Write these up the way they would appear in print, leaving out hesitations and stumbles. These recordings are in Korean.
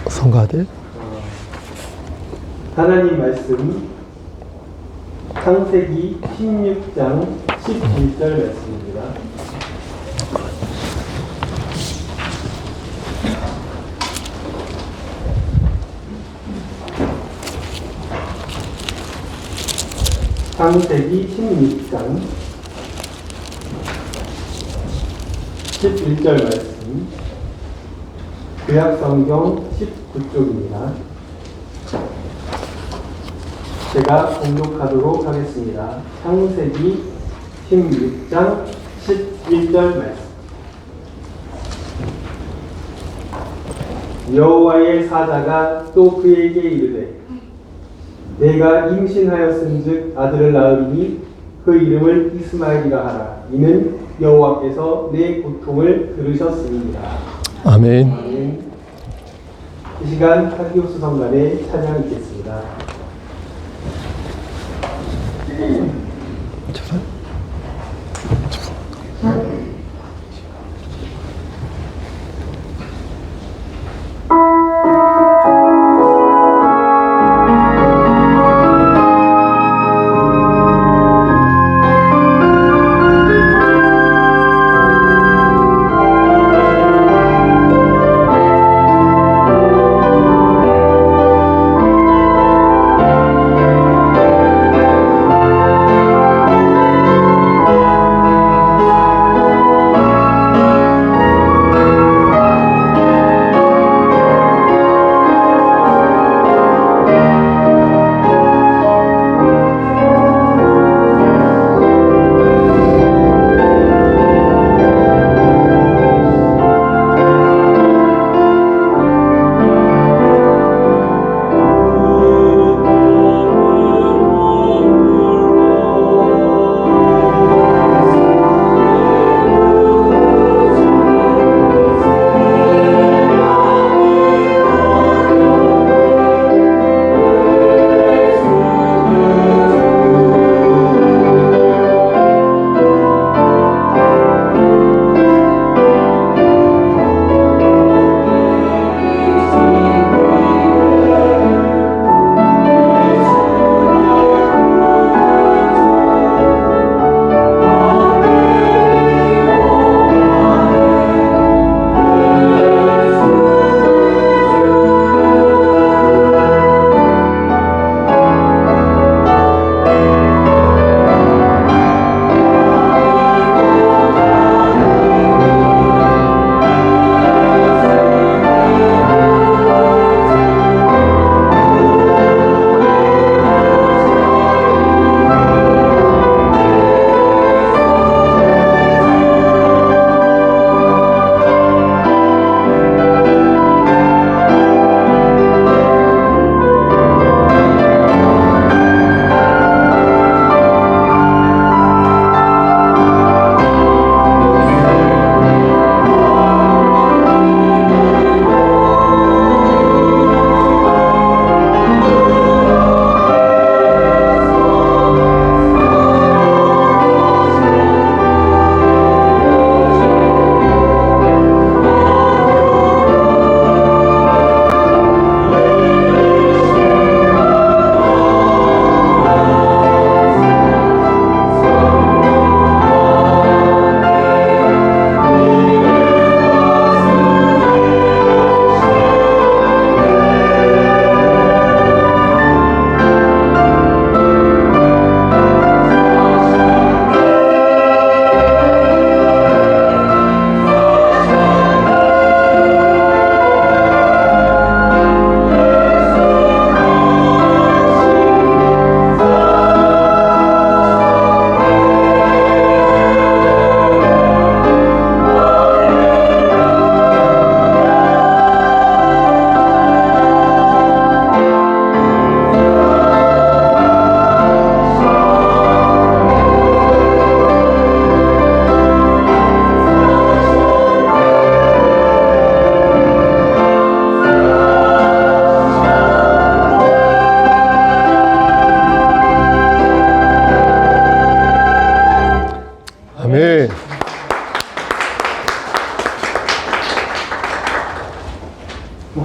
성가대 하나님 말씀 창세기 16장 11절 말씀입니다. 창세기 16장 11절 말씀, 구약성경 19쪽입니다. 제가 공독하도록 하겠습니다. 창세기 16장 11절 말씀. 여호와의 사자가 또 그에게 이르되 내가 임신하였은즉 아들을 낳으리니 그 이름을 이스마엘이라 하라. 이는 여호와께서 내 고통을 들으셨음이니라. 아멘. 아멘. 이 시간 하기오스 성간의 찬양 있겠습니다.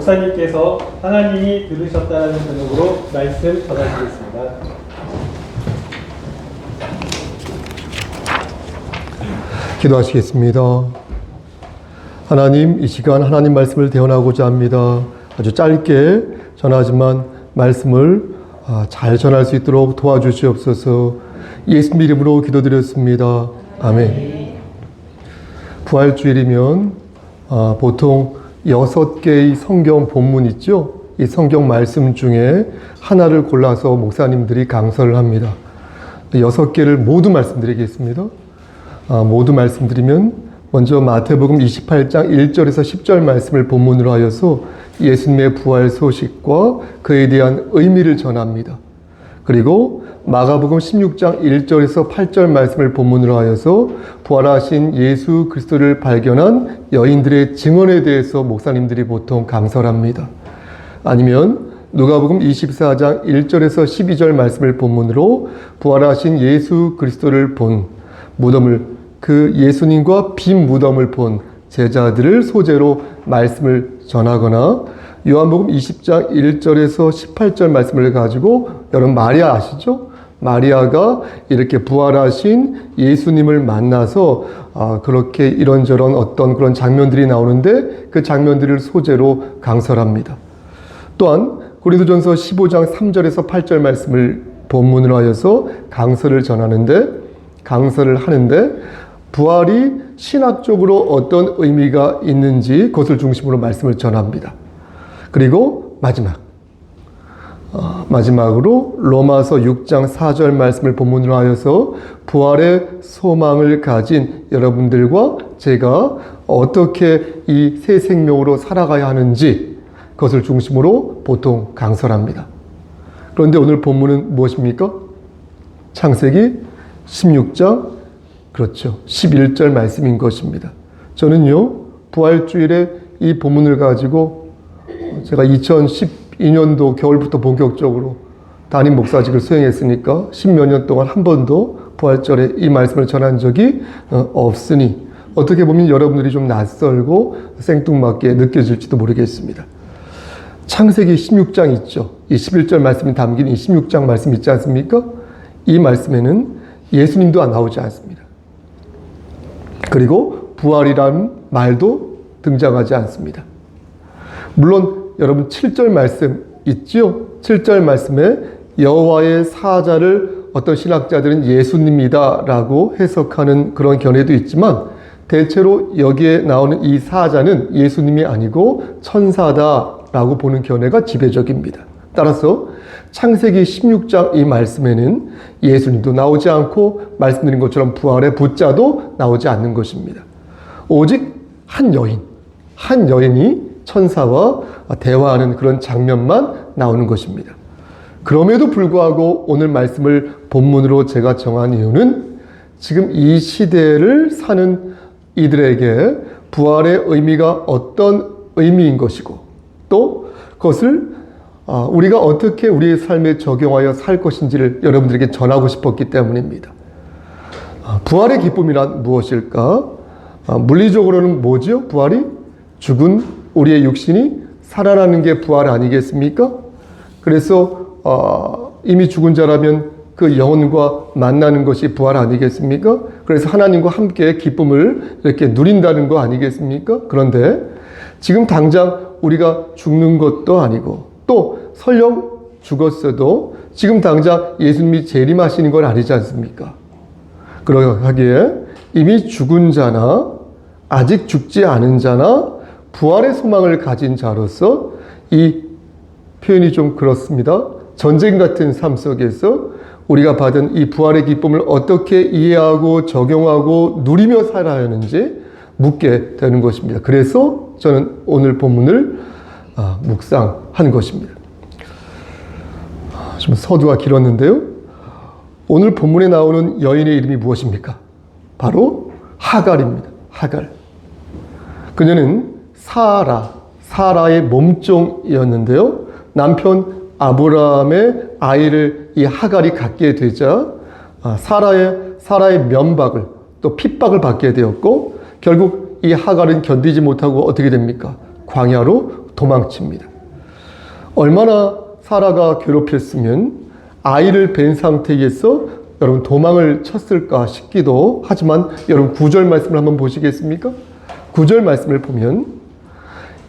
목사님께서 하나님이 들으셨다는 제목으로 말씀 전하시겠습니다. 기도하시겠습니다. 하나님, 이 시간 하나님 말씀을 대언하고자 합니다. 아주 짧게 전하지만 말씀을 잘 전할 수 있도록 도와주시옵소서. 예수님 이름으로 기도드렸습니다. 아멘. 부활주일이면 보통 6개의 성경 본문 있죠? 이 성경 말씀 중에 하나를 골라서 목사님들이 강설을 합니다. 6개를 모두 말씀드리겠습니다. 모두 말씀드리면 먼저 마태복음 28장 1절에서 10절 말씀을 본문으로 하여서 예수님의 부활 소식과 그에 대한 의미를 전합니다. 그리고 마가복음 16장 1절에서 8절 말씀을 본문으로 하여서 부활하신 예수 그리스도를 발견한 여인들의 증언에 대해서 목사님들이 보통 강설합니다. 아니면 누가복음 24장 1절에서 12절 말씀을 본문으로 부활하신 예수 그리스도를 본 무덤을 그 예수님과 빈 무덤을 본 제자들을 소재로 말씀을 전하거나 요한복음 20장 1절에서 18절 말씀을 가지고 여러분 마리아 아시죠? 마리아가 이렇게 부활하신 예수님을 만나서 그렇게 이런저런 어떤 그런 장면들이 나오는데 그 장면들을 소재로 강설합니다. 또한 고린도전서 15장 3절에서 8절 말씀을 본문으로 하여서 강설을 하는데 부활이 신학적으로 어떤 의미가 있는지 그것을 중심으로 말씀을 전합니다. 그리고 마지막으로 로마서 6장 4절 말씀을 본문으로 하여서 부활의 소망을 가진 여러분들과 제가 어떻게 이 새 생명으로 살아가야 하는지 그것을 중심으로 보통 강설합니다. 그런데 오늘 본문은 무엇입니까? 창세기 16장 그렇죠. 11절 말씀인 것입니다. 저는요, 부활주일에 이 본문을 가지고 제가 2012년도 겨울부터 본격적으로 담임 목사직을 수행했으니까 10몇 년 동안 한 번도 부활절에 이 말씀을 전한 적이 없으니 어떻게 보면 여러분들이 좀 낯설고 생뚱맞게 느껴질지도 모르겠습니다. 창세기 16장 있죠. 이 11절 말씀이 담긴 이 16장 말씀 있지 않습니까? 이 말씀에는 예수님도 나오지 않습니다. 그리고 부활이라는 말도 등장하지 않습니다. 물론 여러분 7절 말씀 있죠? 7절 말씀에 여호와의 사자를 어떤 신학자들은 예수님이다 라고 해석하는 그런 견해도 있지만 대체로 여기에 나오는 이 사자는 예수님이 아니고 천사다 라고 보는 견해가 지배적입니다. 따라서 창세기 16장 이 말씀에는 예수님도 나오지 않고 말씀드린 것처럼 부활의 부자도 나오지 않는 것입니다. 오직 한 여인이 천사와 대화하는 그런 장면만 나오는 것입니다. 그럼에도 불구하고 오늘 말씀을 본문으로 제가 정한 이유는 지금 이 시대를 사는 이들에게 부활의 의미가 어떤 의미인 것이고 또 그것을 우리가 어떻게 우리의 삶에 적용하여 살 것인지를 여러분들에게 전하고 싶었기 때문입니다. 부활의 기쁨이란 무엇일까? 물리적으로는 뭐지요? 부활이 죽은 우리의 육신이 살아나는 게 부활 아니겠습니까? 그래서 이미 죽은 자라면 그 영혼과 만나는 것이 부활 아니겠습니까? 그래서 하나님과 함께 기쁨을 이렇게 누린다는 거 아니겠습니까? 그런데 지금 당장 우리가 죽는 것도 아니고 또 설령 죽었어도 지금 당장 예수님이 재림하시는 건 아니지 않습니까? 그러하기에 이미 죽은 자나 아직 죽지 않은 자나 부활의 소망을 가진 자로서 이 표현이 좀 그렇습니다. 전쟁 같은 삶 속에서 우리가 받은 이 부활의 기쁨을 어떻게 이해하고 적용하고 누리며 살아야 하는지 묻게 되는 것입니다. 그래서 저는 오늘 본문을 묵상한 것입니다. 좀 서두가 길었는데요. 오늘 본문에 나오는 여인의 이름이 무엇입니까? 바로 하갈입니다. 하갈. 그녀는 사라의 몸종이었는데요. 남편 아브라함의 아이를 이 하갈이 갖게 되자 사라의 면박을 또 핍박을 받게 되었고 결국 이 하갈은 견디지 못하고 어떻게 됩니까? 광야로 도망칩니다. 얼마나 사라가 괴롭혔으면 아이를 뵌 상태에서 여러분 도망을 쳤을까 싶기도 하지만 여러분 9절 말씀을 한번 보시겠습니까? 9절 말씀을 보면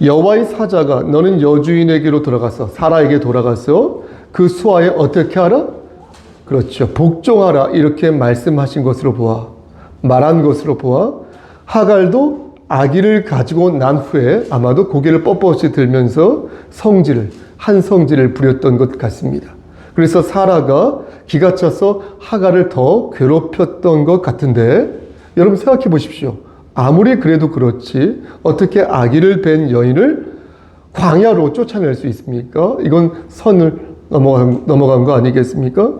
여호와의 사자가 너는 여주인에게로 돌아가서 사라에게 돌아가서 그 수하에 어떻게 하라? 그렇죠. 복종하라 이렇게 말씀하신 것으로 보아 말한 것으로 보아 하갈도 아기를 가지고 난 후에 아마도 고개를 뻣뻣이 들면서 한 성질을 부렸던 것 같습니다. 그래서 사라가 기가 차서 하갈을 더 괴롭혔던 것 같은데 여러분 생각해 보십시오. 아무리 그래도 그렇지 어떻게 아기를 뵌 여인을 광야로 쫓아낼 수 있습니까? 이건 선을 넘어간 거 아니겠습니까?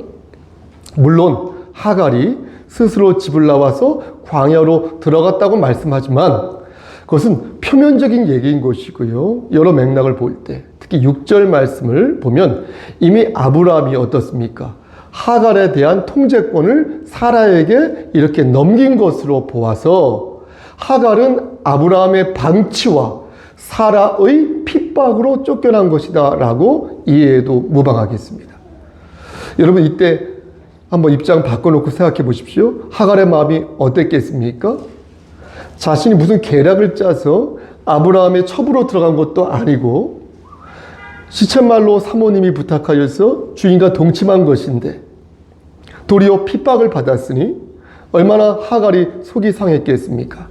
물론 하갈이 스스로 집을 나와서 광야로 들어갔다고 말씀하지만 그것은 표면적인 얘기인 것이고요. 여러 맥락을 볼 때 특히 6절 말씀을 보면 이미 아브라함이 어떻습니까? 하갈에 대한 통제권을 사라에게 이렇게 넘긴 것으로 보아서 하갈은 아브라함의 방치와 사라의 핍박으로 쫓겨난 것이다 라고 이해해도 무방하겠습니다. 여러분 이때 한번 입장 바꿔놓고 생각해 보십시오. 하갈의 마음이 어땠겠습니까? 자신이 무슨 계략을 짜서 아브라함의 첩으로 들어간 것도 아니고 시쳇말로 사모님이 부탁하여서 주인과 동침한 것인데 도리어 핍박을 받았으니 얼마나 하갈이 속이 상했겠습니까?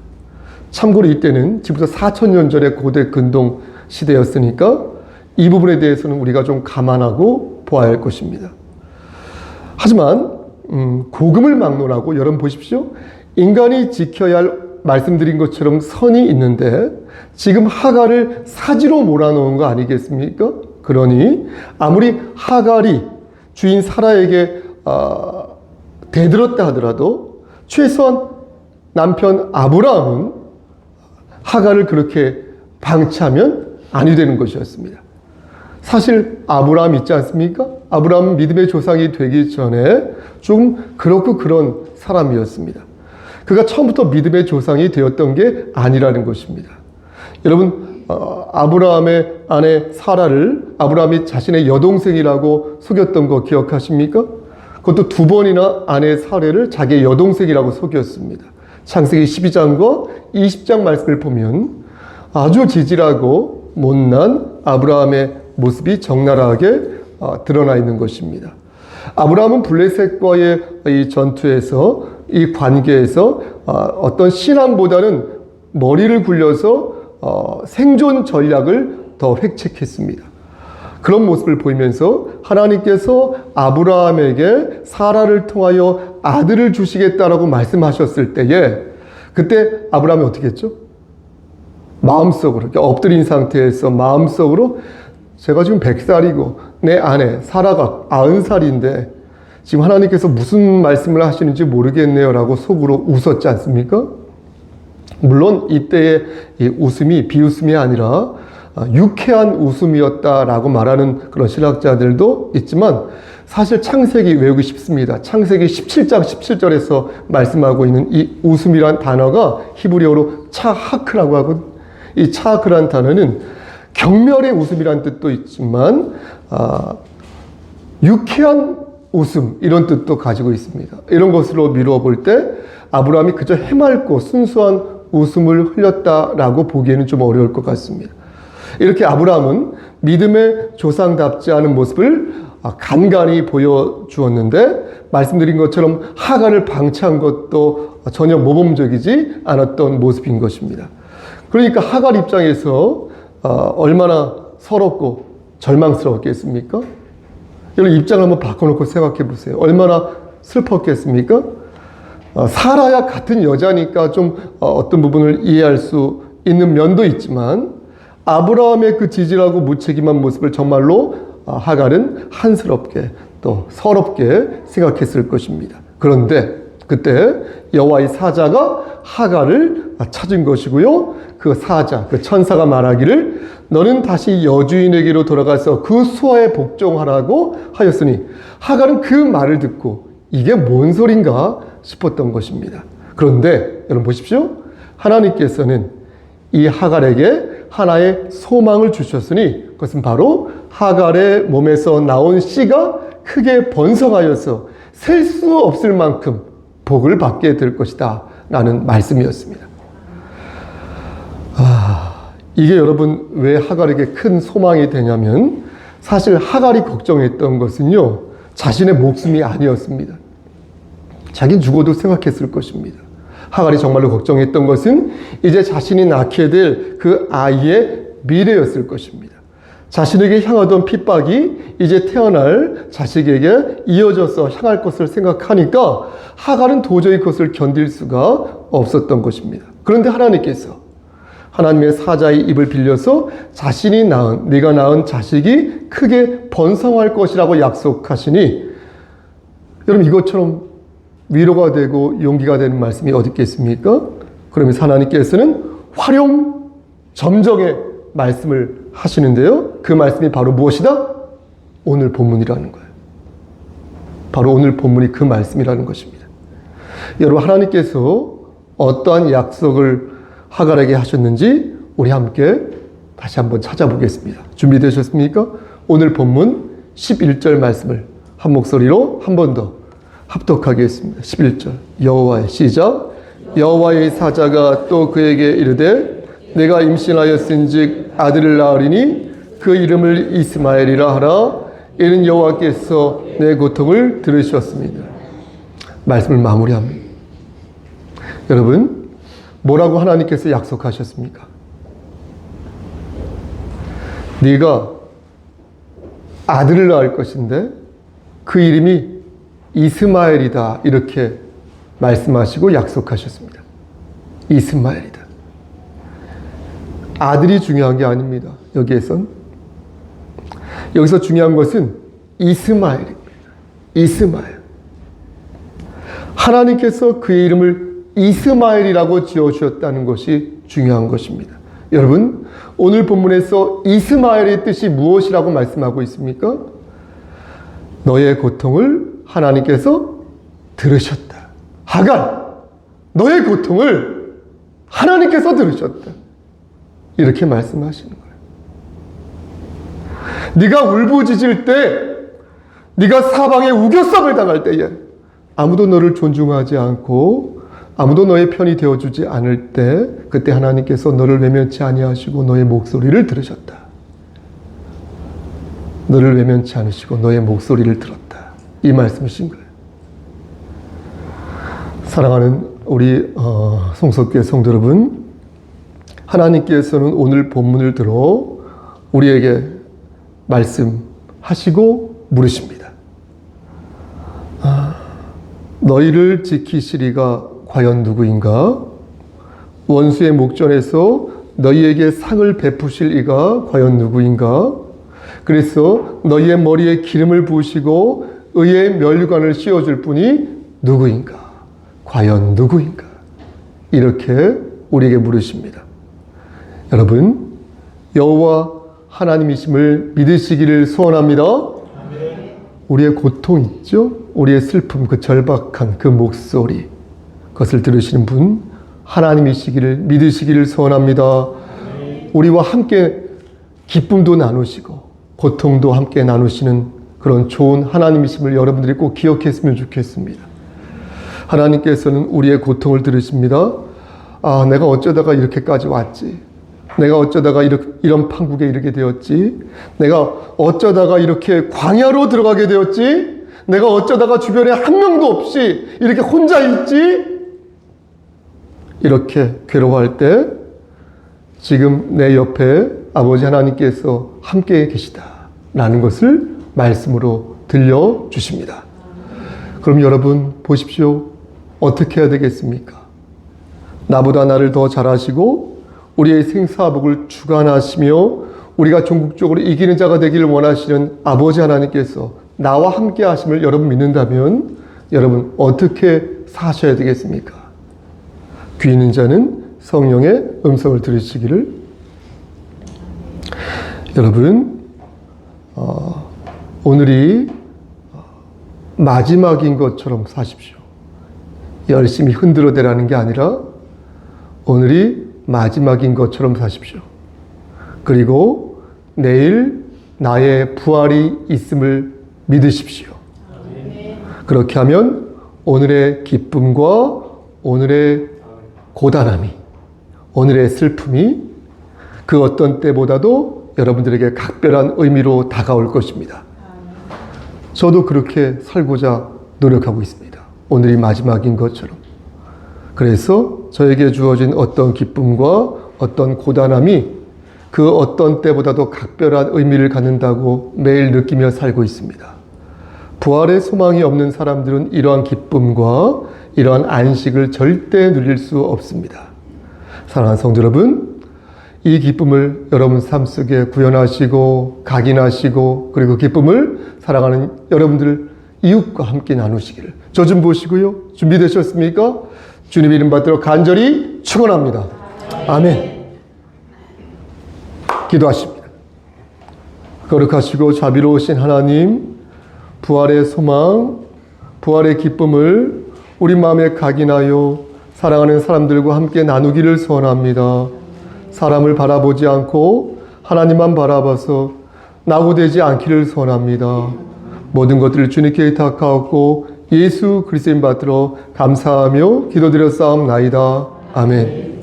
참고로 이때는 지금부터 4,000년 전의 고대 근동 시대였으니까 이 부분에 대해서는 우리가 좀 감안하고 보아야 할 것입니다. 하지만 복음을 막론하고 여러분 보십시오. 인간이 지켜야 할 말씀드린 것처럼 선이 있는데 지금 하갈을 사지로 몰아넣은 거 아니겠습니까? 그러니 아무리 하갈이 주인 사라에게 대들었다 하더라도 최소한 남편 아브라함은 하갈을 그렇게 방치하면 아니 되는 것이었습니다. 사실 아브라함 있지 않습니까? 아브라함은 믿음의 조상이 되기 전에 좀 그렇고 그런 사람이었습니다. 그가 처음부터 믿음의 조상이 되었던 게 아니라는 것입니다. 여러분 아브라함의 아내 사라를 아브라함이 자신의 여동생이라고 속였던 거 기억하십니까? 그것도 2번이나 아내 사라를 자기의 여동생이라고 속였습니다. 창세기 12장과 20장 말씀을 보면 아주 지질하고 못난 아브라함의 모습이 적나라하게 드러나 있는 것입니다. 아브라함은 블레셋과의 이 전투에서 이 관계에서 어떤 신앙보다는 머리를 굴려서 생존 전략을 더 획책했습니다. 그런 모습을 보이면서 하나님께서 아브라함에게 사라를 통하여 아들을 주시겠다라고 말씀하셨을 때에 그때 아브라함이 어떻게 했죠? 마음속으로 이렇게 엎드린 상태에서 마음속으로 제가 지금 100살이고 내 아내 사라가 90살인데 지금 하나님께서 무슨 말씀을 하시는지 모르겠네요 라고 속으로 웃었지 않습니까? 물론 이때의 이 웃음이 비웃음이 아니라 유쾌한 웃음이었다라고 말하는 그런 신학자들도 있지만 사실 창세기 외우기 쉽습니다. 창세기 17장 17절에서 말씀하고 있는 이 웃음이란 단어가 히브리어로 차하크라고 하고 이 차하크란 단어는 경멸의 웃음이란 뜻도 있지만 유쾌한 웃음 이런 뜻도 가지고 있습니다. 이런 것으로 미루어 볼 때 아브라함이 그저 해맑고 순수한 웃음을 흘렸다라고 보기에는 좀 어려울 것 같습니다. 이렇게 아브라함은 믿음의 조상답지 않은 모습을 간간히 보여주었는데 말씀드린 것처럼 하갈을 방치한 것도 전혀 모범적이지 않았던 모습인 것입니다. 그러니까 하갈 입장에서 얼마나 서럽고 절망스러웠겠습니까? 여러분 입장을 한번 바꿔놓고 생각해 보세요. 얼마나 슬펐겠습니까? 사라야 같은 여자니까 좀 어떤 부분을 이해할 수 있는 면도 있지만 아브라함의 그 지질하고 무책임한 모습을 정말로 하갈은 한스럽게 또 서럽게 생각했을 것입니다. 그런데 그때 여호와의 사자가 하갈을 찾은 것이고요. 그 사자, 그 천사가 말하기를 너는 다시 여주인에게로 돌아가서 그 수하에 복종하라고 하였으니 하갈은 그 말을 듣고 이게 뭔 소린가 싶었던 것입니다. 그런데 여러분 보십시오. 하나님께서는 이 하갈에게 하나의 소망을 주셨으니 그것은 바로 하갈의 몸에서 나온 씨가 크게 번성하여서 셀 수 없을 만큼 복을 받게 될 것이다 라는 말씀이었습니다. 이게 여러분 왜 하갈에게 큰 소망이 되냐면 사실 하갈이 걱정했던 것은요, 자신의 목숨이 아니었습니다. 자기는 죽어도 생각했을 것입니다. 하갈이 정말로 걱정했던 것은 이제 자신이 낳게 될 그 아이의 미래였을 것입니다. 자신에게 향하던 핍박이 이제 태어날 자식에게 이어져서 향할 것을 생각하니까 하갈은 도저히 그것을 견딜 수가 없었던 것입니다. 그런데 하나님께서 하나님의 사자의 입을 빌려서 자신이 낳은, 네가 낳은 자식이 크게 번성할 것이라고 약속하시니 여러분 이것처럼 위로가 되고 용기가 되는 말씀이 어디 있겠습니까? 그러면서 하나님께서는 활용 점정의 말씀을 하시는데요. 그 말씀이 바로 무엇이다? 오늘 본문이라는 거예요. 바로 오늘 본문이 그 말씀이라는 것입니다. 여러분 하나님께서 어떠한 약속을 하갈에게 하셨는지 우리 함께 다시 한번 찾아보겠습니다. 준비되셨습니까? 오늘 본문 11절 말씀을 한 목소리로 한 번 더 합독하겠습니다. 11절 여호와의 시작. 여호와의 사자가 또 그에게 이르되 내가 임신하였은즉 아들을 낳으리니 그 이름을 이스마엘이라 하라. 이는 여호와께서 내 고통을 들으셨습니다. 말씀을 마무리합니다. 여러분 뭐라고 하나님께서 약속하셨습니까? 네가 아들을 낳을 것인데 그 이름이 이스마엘이다 이렇게 말씀하시고 약속하셨습니다. 이스마엘이다. 아들이 중요한 게 아닙니다. 여기서 중요한 것은 이스마엘입니다. 이스마엘. 하나님께서 그의 이름을 이스마엘이라고 지어주셨다는 것이 중요한 것입니다. 여러분 오늘 본문에서 이스마엘의 뜻이 무엇이라고 말씀하고 있습니까? 너의 고통을 하나님께서 들으셨다. 하갈, 너의 고통을 하나님께서 들으셨다. 이렇게 말씀하시는 거예요. 네가 울부짖을 때, 네가 사방에 우겨쌈을 당할 때에 아무도 너를 존중하지 않고 아무도 너의 편이 되어주지 않을 때 그때 하나님께서 너를 외면치 아니하시고 너의 목소리를 들으셨다. 너를 외면치 않으시고 너의 목소리를 들었다. 이 말씀이신 거예요. 사랑하는 우리 송석교회 성도 여러분, 하나님께서는 오늘 본문을 들어 우리에게 말씀하시고 물으십니다. 너희를 지키시리가 과연 누구인가? 원수의 목전에서 너희에게 상을 베푸실 이가 과연 누구인가? 그래서 너희의 머리에 기름을 부으시고 의의 면류관을 씌워줄 분이 누구인가? 과연 누구인가? 이렇게 우리에게 물으십니다. 여러분, 여호와 하나님이심을 믿으시기를 소원합니다. 우리의 고통 있죠? 우리의 슬픔, 그 절박한 그 목소리, 그것을 들으시는 분 하나님이시기를 믿으시기를 소원합니다. 우리와 함께 기쁨도 나누시고 고통도 함께 나누시는 그런 좋은 하나님이심을 여러분들이 꼭 기억했으면 좋겠습니다. 하나님께서는 우리의 고통을 들으십니다. 내가 어쩌다가 이렇게까지 왔지? 내가 어쩌다가 이런 판국에 이르게 되었지? 내가 어쩌다가 이렇게 광야로 들어가게 되었지? 내가 어쩌다가 주변에 한 명도 없이 이렇게 혼자 있지? 이렇게 괴로워할 때 지금 내 옆에 아버지 하나님께서 함께 계시다라는 것을 말씀으로 들려주십니다. 그럼 여러분 보십시오. 어떻게 해야 되겠습니까? 나보다 나를 더 잘하시고 우리의 생사복을 주관하시며 우리가 종국적으로 이기는 자가 되기를 원하시는 아버지 하나님께서 나와 함께 하심을 여러분 믿는다면 여러분 어떻게 사셔야 되겠습니까? 귀 있는 자는 성령의 음성을 들으시기를. 여러분 오늘이 마지막인 것처럼 사십시오. 열심히 흔들어대라는 게 아니라 오늘이 마지막인 것처럼 사십시오. 그리고 내일 나의 부활이 있음을 믿으십시오. 그렇게 하면 오늘의 기쁨과 오늘의 고단함이, 오늘의 슬픔이 그 어떤 때보다도 여러분들에게 각별한 의미로 다가올 것입니다. 저도 그렇게 살고자 노력하고 있습니다. 오늘이 마지막인 것처럼. 그래서 저에게 주어진 어떤 기쁨과 어떤 고단함이 그 어떤 때보다도 각별한 의미를 갖는다고 매일 느끼며 살고 있습니다. 부활의 소망이 없는 사람들은 이러한 기쁨과 이러한 안식을 절대 누릴 수 없습니다. 사랑하는 성도 여러분, 이 기쁨을 여러분 삶 속에 구현하시고 각인하시고 그리고 기쁨을 사랑하는 여러분들 이웃과 함께 나누시기를 저 좀 보시고요. 준비되셨습니까? 주님 이름 받들어 간절히 축원합니다. 아멘. 기도하십니다. 거룩하시고 자비로우신 하나님, 부활의 소망, 부활의 기쁨을 우리 마음에 각인하여 사랑하는 사람들과 함께 나누기를 소원합니다. 사람을 바라보지 않고 하나님만 바라봐서 낙오되지 않기를 소원합니다. 모든 것들을 주님께 의탁하옵고 예수 그리스도인 받들어 감사하며 기도드려 싸움나이다. 아멘.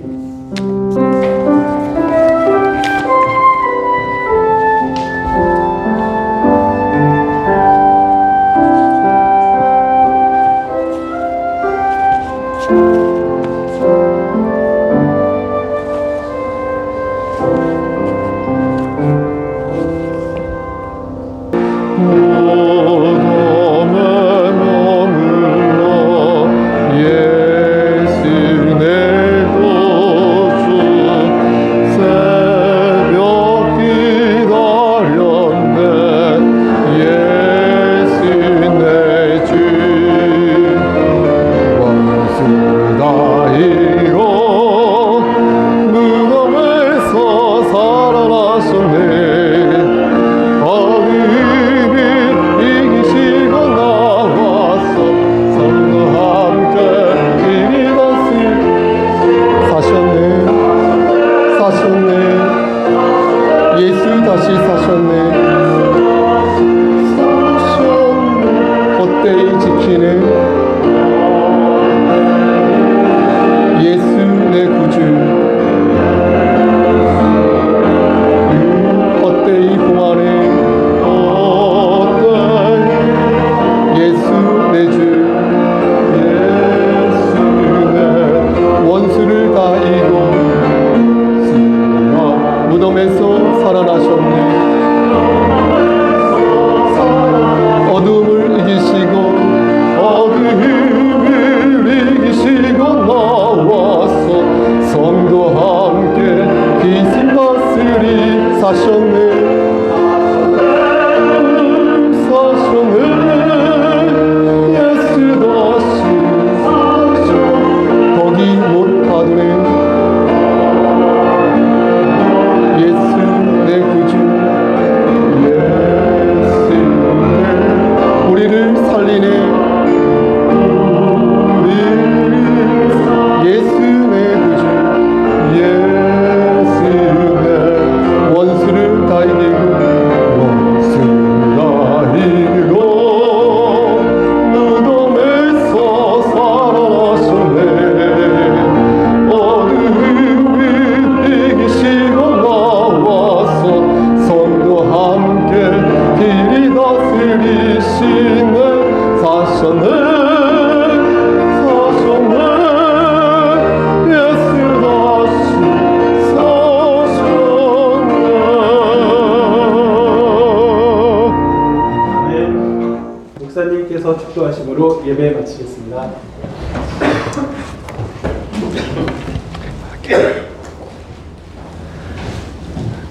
목사님께서 축도하심으로 예배 마치겠습니다.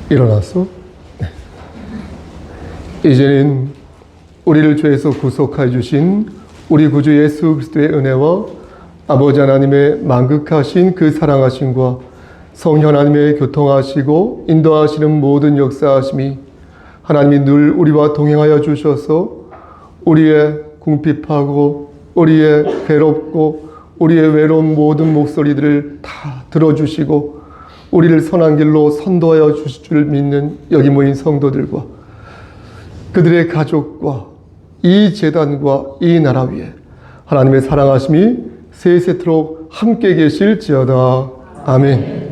일어나서 이제는 우리를 죄에서 구속하여 주신 우리 구주 예수 그리스도의 은혜와 아버지 하나님의 만극하신 그 사랑하심과 성령 하나님의 교통하시고 인도하시는 모든 역사하심이 하나님이 늘 우리와 동행하여 주셔서 우리의 궁핍하고 우리의 괴롭고 우리의 외로운 모든 목소리들을 다 들어주시고 우리를 선한 길로 선도하여 주실 줄 믿는 여기 모인 성도들과 그들의 가족과 이 재단과 이 나라 위에 하나님의 사랑하심이 세세토록 함께 계실지어다. 아멘.